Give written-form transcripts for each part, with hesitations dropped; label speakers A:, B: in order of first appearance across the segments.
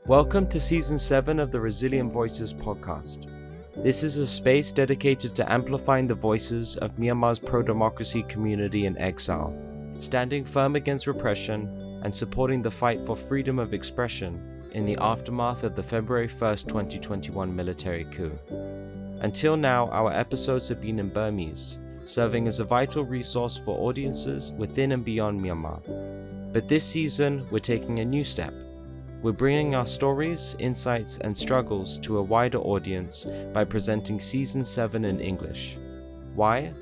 A: Welcome to Season 7 of the Resilient Voices podcast. This is a space dedicated to amplifying the voices of Myanmar's pro-democracy community in exile, standing firm against repression and supporting the fight for freedom of expression in the aftermath of the February 1st, 2021 military coup. Until now, our episodes have been in Burmese, serving as a vital resource for audiences within and beyond Myanmar. But this season, we're taking a new step. We're bringing our stories, insights, and struggles to a wider audience by presenting Season 7 in English. Why?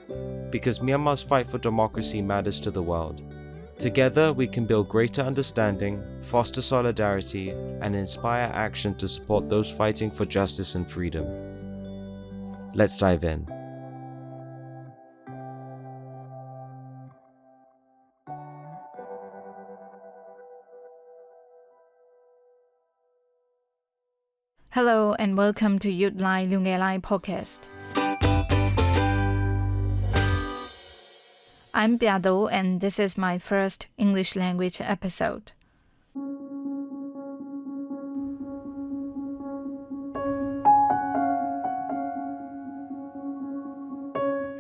A: Because Myanmar's fight for democracy matters to the world. Together, we can build greater understanding, foster solidarity, and inspire action to support those fighting for justice and freedom. Let's dive in.
B: Hello and welcome to Youth Lai Lunge Lai podcast. I'm Biado and this is my first English language episode.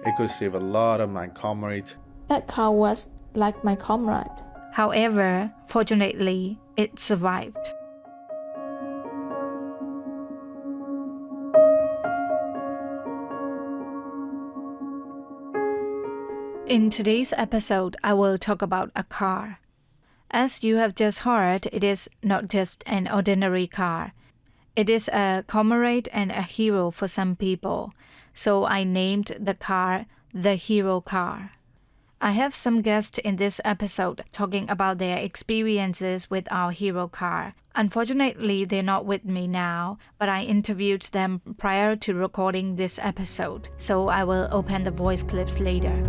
C: It could save a lot of my comrades.
D: That car was like my comrade.
B: However, fortunately, it survived. In today's episode, I will talk about a car. As you have just heard, it is not just an ordinary car. It is a comrade and a hero for some people, so I named the car the Hero Car. I have some guests in this episode talking about their experiences with our hero car. Unfortunately, they're not with me now, but I interviewed them prior to recording this episode, so I will open the voice clips later.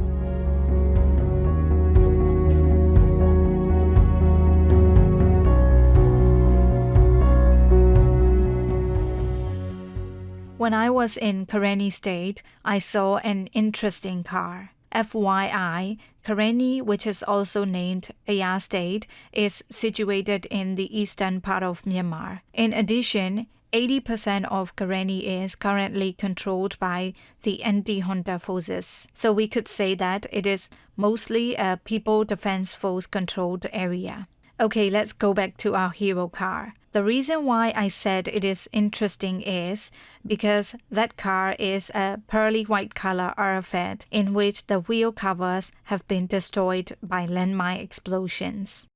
B: When I was in Karenni State, I saw an interesting car. FYI, Karenni, which is also named Ayar State, is situated in the eastern part of Myanmar. In addition, 80% of Karenni is currently controlled by the anti-junta forces. So we could say that it is mostly a People Defense Force controlled area. Okay, let's go back to our hero car. The reason why I said it is interesting is because that car is a pearly white color artifact in which the wheel covers have been destroyed by landmine explosions.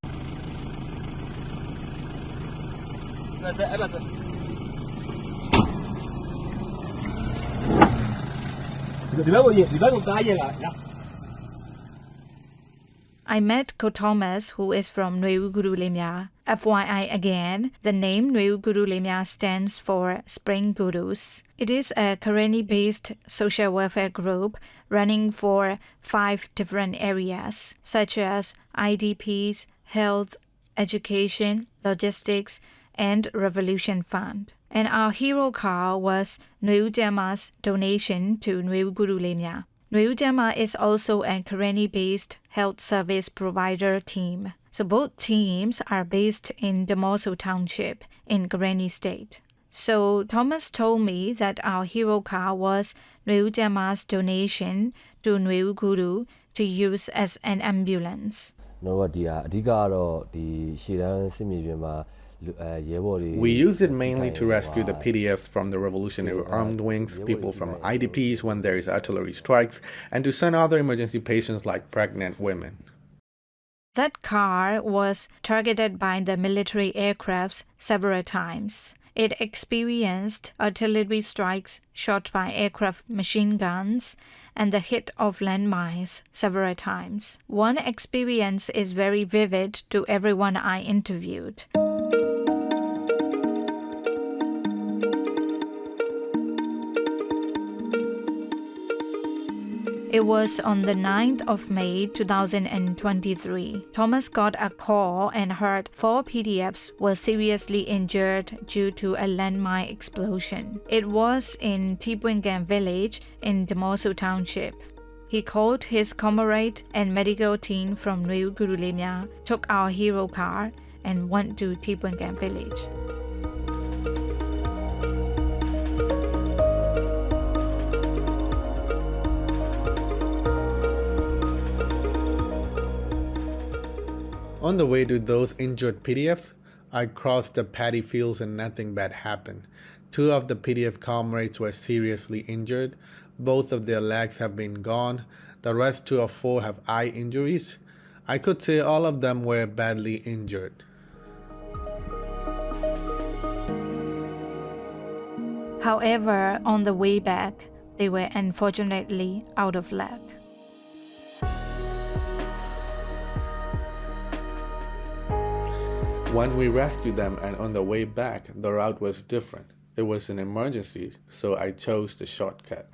B: I met Ko Thomas, who is from Nwewu Guru Lemya. FYI again, the name Nwewu Guru Lemya stands for Spring Gurus. It is a Karenni-based social welfare group running for 5 different areas, such as IDPs, health, education, logistics, and Revolution Fund. And our hero car was Nwewu Jama's donation to Nwewu Guru Lemya. Nwewu Jama is also a Karenni-based health service provider team. So both teams are based in Demoso Township in Karenni State. So Thomas told me that our hero car was Nwewu Jama's donation to Nwewu Guru to use as an ambulance.
C: We use it mainly to rescue the PDFs from the revolutionary armed wings, people from IDPs when there is artillery strikes, and to send other emergency patients like pregnant women.
B: That car was targeted by the military aircrafts several times. It experienced artillery strikes shot by aircraft machine guns and the hit of landmines several times. One experience is very vivid to everyone I interviewed. It was on the 9th of May 2023. Thomas got a call and heard 4 PDFs were seriously injured due to a landmine explosion. It was in Tipwingan village in Demoso Township. He called his comrade and medical team from Nui Guru Lemya, took our hero car, and went to Tipwengan village.
C: On the way to those injured PDFs, I crossed the paddy fields and nothing bad happened. 2 of the PDF comrades were seriously injured. Both of their legs have been gone. The rest 2 of 4 have eye injuries. I could say all of them were badly injured.
B: However, on the way back, they were unfortunately out of luck.
C: When we rescued them and on the way back, the route was different. It was an emergency, so I chose the shortcut.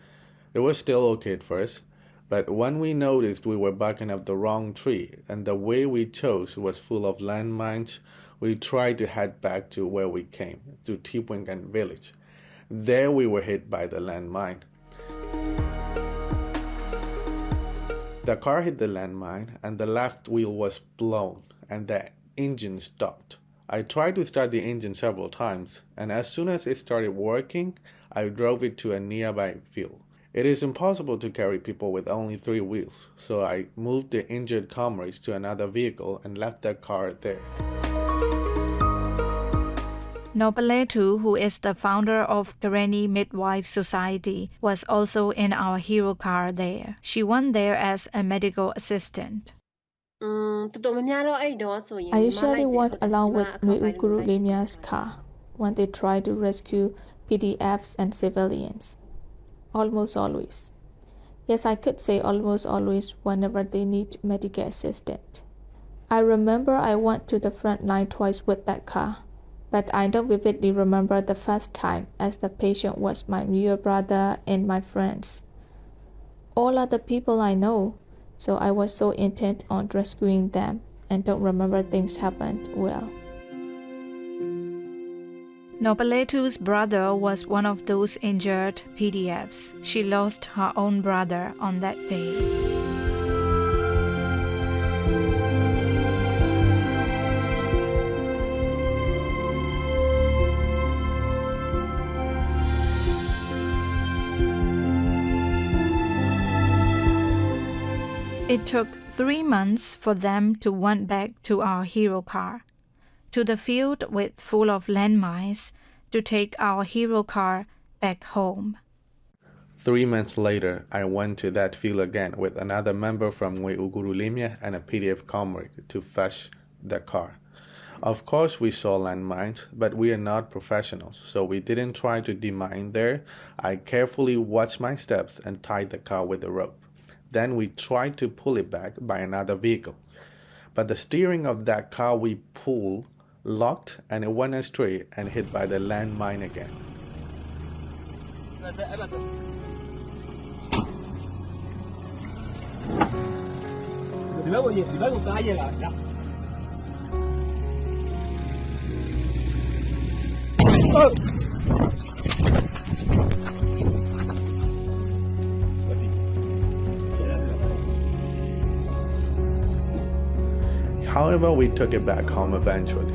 C: It was still okay at first, but when we noticed we were barking up the wrong tree and the way we chose was full of landmines, we tried to head back to where we came, to Tipwengan village. There we were hit by the landmine. The car hit the landmine and the left wheel was blown and the engine stopped. I tried to start the engine several times, and as soon as it started working, I drove it to a nearby field. It is impossible to carry people with only 3 wheels, so I moved the injured comrades to another vehicle and left the car there.
B: Nopaletu, who is the founder of Karenni Midwife Society, was also in our hero car there. She went there as a medical assistant.
D: I usually went along with Nui Guru Lemya's car when they try to rescue PDFs and civilians. Almost always. Yes, I could say almost always whenever they need medical assistance. I remember I went to the front line twice with that car, but I don't vividly remember the first time as the patient was my real brother and my friends. All other people I know, so I was so intent on rescuing them and don't remember things happened well.
B: Nopaletu's brother was one of those injured PDFs. She lost her own brother on that day. It took 3 months for them to went back to our hero car, to the field with full of landmines, to take our hero car back home.
C: 3 months later, I went to that field again with another member from Nui Guru Lemya and a PDF comrade to fetch the car. Of course, we saw landmines, but we are not professionals, so we didn't try to demine there. I carefully watched my steps and tied the car with a rope. Then we tried to pull it back by another vehicle. But the steering of that car we pulled locked and it went astray and hit by the landmine again. However, we took it back home eventually.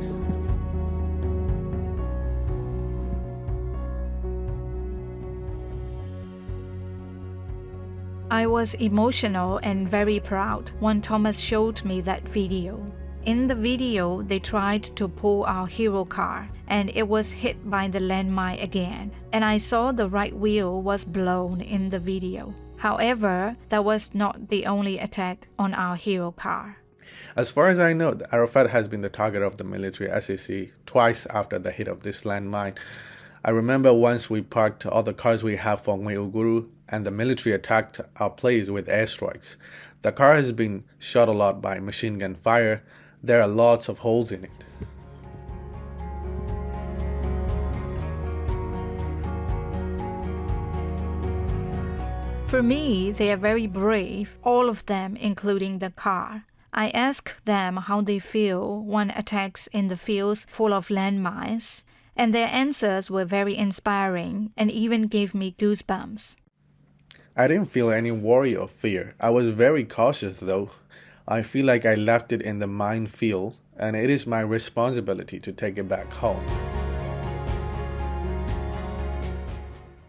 B: I was emotional and very proud when Thomas showed me that video. In the video, they tried to pull our hero car, and it was hit by the landmine again, and I saw the right wheel was blown in the video. However, that was not the only attack on our hero car.
C: As far as I know, Arafat has been the target of the military SAC twice after the hit of this landmine. I remember once we parked all the cars we have for Nui Guru and the military attacked our place with airstrikes. The car has been shot a lot by machine gun fire. There are lots of holes in it.
B: For me, they are very brave, all of them, including the car. I asked them how they feel when attacks in the fields full of landmines, and their answers were very inspiring and even gave me goosebumps.
C: I didn't feel any worry or fear. I was very cautious though. I feel like I left it in the minefield, and it is my responsibility to take it back home.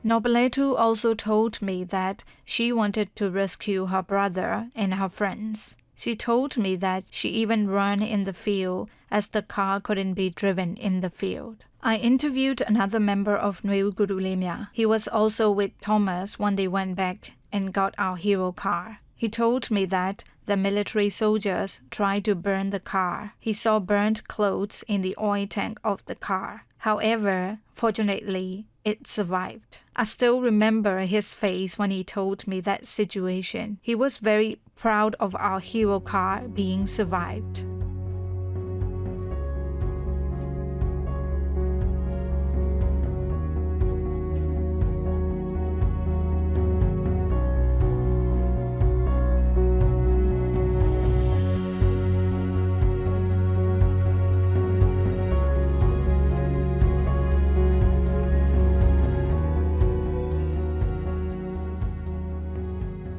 B: Nobletu also told me that she wanted to rescue her brother and her friends. She told me that she even ran in the field as the car couldn't be driven in the field. I interviewed another member of Nwewu Gurulemia. He was also with Thomas when they went back and got our hero car. He told me that the military soldiers tried to burn the car. He saw burnt clothes in the oil tank of the car. However, fortunately, it survived. I still remember his face when he told me that situation. He was very proud of our hero car being survived.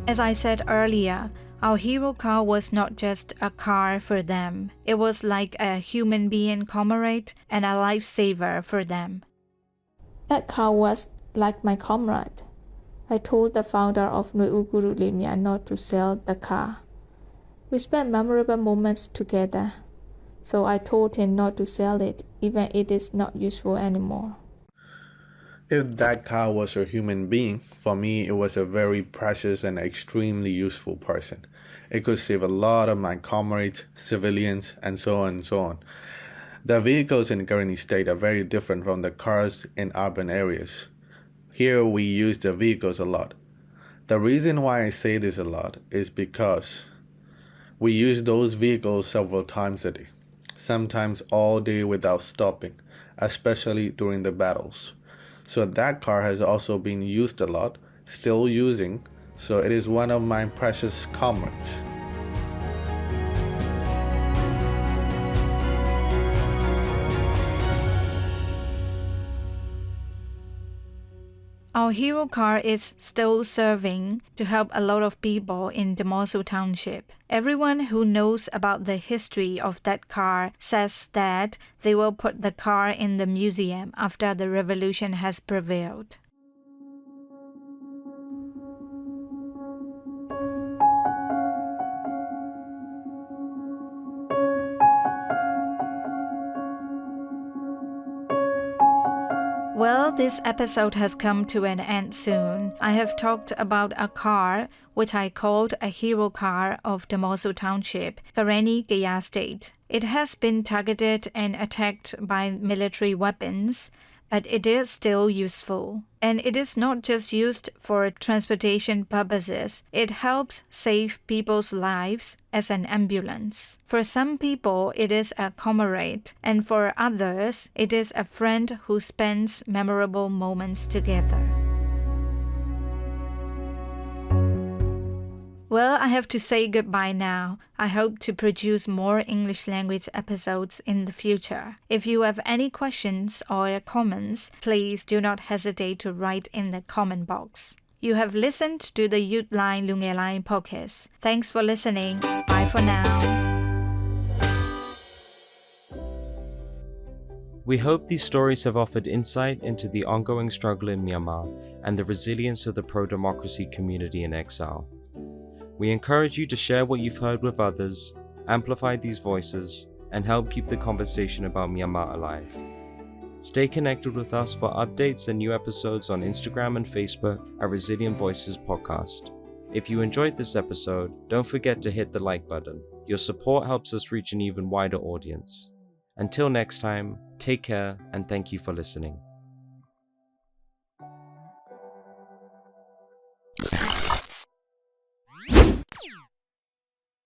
B: As I said earlier, our hero car was not just a car for them. It was like a human being comrade and a lifesaver for them.
D: That car was like my comrade. I told the founder of Nwewu Gurulemia not to sell the car. We spent memorable moments together, so I told him not to sell it, even if it is not useful anymore.
C: If that car was a human being, for me it was a very precious and extremely useful person. It could save a lot of my comrades, civilians, and so on and so on. The vehicles in Karenni state are very different from the cars in urban areas. Here we use the vehicles a lot. The reason why I say this a lot is because we use those vehicles several times a day, sometimes all day without stopping, especially during the battles. So that car has also been used a lot, still using, so it is one of my precious comrades.
B: Our hero car is still serving to help a lot of people in Demosu Township. Everyone who knows about the history of that car says that they will put the car in the museum after the revolution has prevailed. Well, this episode has come to an end soon. I have talked about a car which I called a hero car of Demosu Township, Karenni Gaya State. It has been targeted and attacked by military weapons, but it is still useful. And it is not just used for transportation purposes. It helps save people's lives as an ambulance. For some people, it is a comrade, and for others, it is a friend who spends memorable moments together. Well, I have to say goodbye now. I hope to produce more English language episodes in the future. If you have any questions or comments, please do not hesitate to write in the comment box. You have listened to the Youth Line Lunge Line podcast. Thanks for listening. Bye for now.
A: We hope these stories have offered insight into the ongoing struggle in Myanmar and the resilience of the pro-democracy community in exile. We encourage you to share what you've heard with others, amplify these voices, and help keep the conversation about Myanmar alive. Stay connected with us for updates and new episodes on Instagram and Facebook at Resilient Voices Podcast. If you enjoyed this episode, don't forget to hit the like button. Your support helps us reach an even wider audience. Until next time, take care and thank you for listening.